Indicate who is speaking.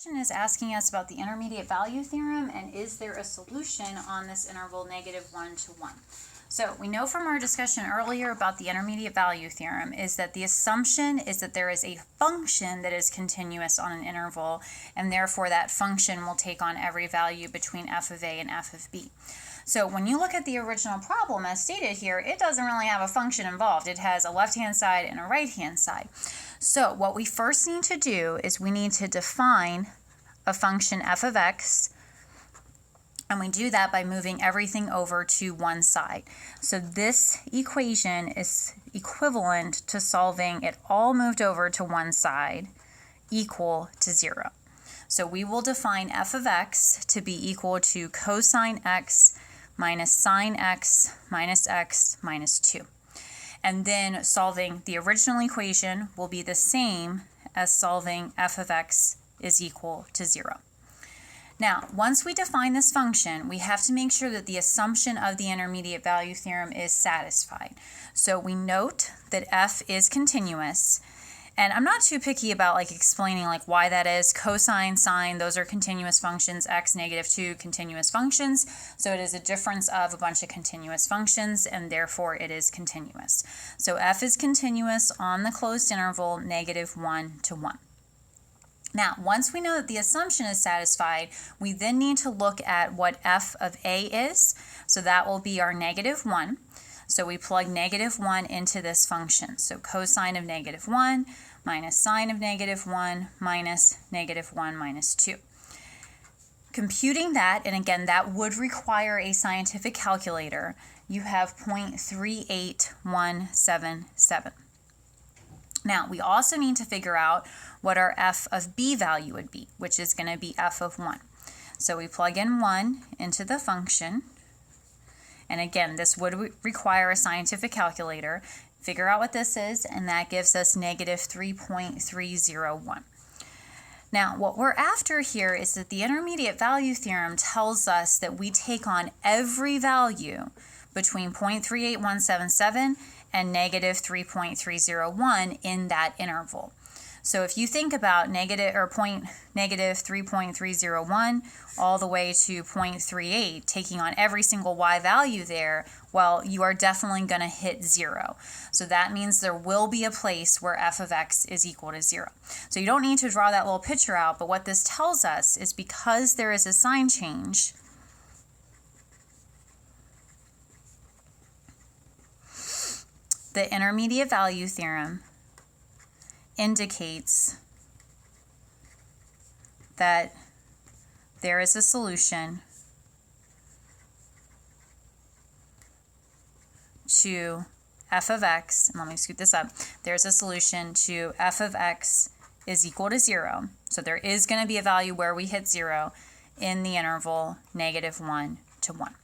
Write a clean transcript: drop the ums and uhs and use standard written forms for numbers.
Speaker 1: question is asking us about the intermediate value theorem and is there a solution on this interval -1 to 1. So we know from our discussion earlier about the intermediate value theorem is that the assumption is that there is a function that is continuous on an interval, and therefore that function will take on every value between f of a and f of b. So when you look at the original problem as stated here, it doesn't really have a function involved. It has a left-hand side and a right-hand side. So what we first need to do is we need to define a function f of x, and we do that by moving everything over to one side. So this equation is equivalent to solving it all moved over to one side equal to 0. So we will define f of x to be equal to cosine x minus sine x minus 2. And then solving the original equation will be the same as solving f of x is equal to 0. Now, once we define this function, we have to make sure that the assumption of the intermediate value theorem is satisfied. So we note that f is continuous, and I'm not too picky about explaining why that is. Cosine, sine, those are continuous functions. X, -2, continuous functions. So it is a difference of a bunch of continuous functions, and therefore it is continuous. So f is continuous on the closed interval -1 to 1. Now, once we know that the assumption is satisfied, we then need to look at what f of a is. So that will be our -1. So we plug -1 into this function. So cosine of -1 minus sine of -1 minus -1 minus 2. Computing that, and again, that would require a scientific calculator, you have 0.38177. Now, we also need to figure out what our f of b value would be, which is going to be f of 1. So we plug in 1 into the function. And again, this would require a scientific calculator. Figure out what this is, and that gives us -3.301. Now, what we're after here is that the intermediate value theorem tells us that we take on every value between 0.38177 and -3.301 in that interval. So if you think about -3.301 all the way to 0.38, taking on every single y value there, well, you are definitely going to hit 0. So that means there will be a place where f of x is equal to 0. So you don't need to draw that little picture out, but what this tells us is because there is a sign change, the intermediate value theorem indicates that there is a solution to f of x, and let me scoot this up, there's a solution to f of x is equal to 0. So there is going to be a value where we hit 0 in the interval -1 to 1.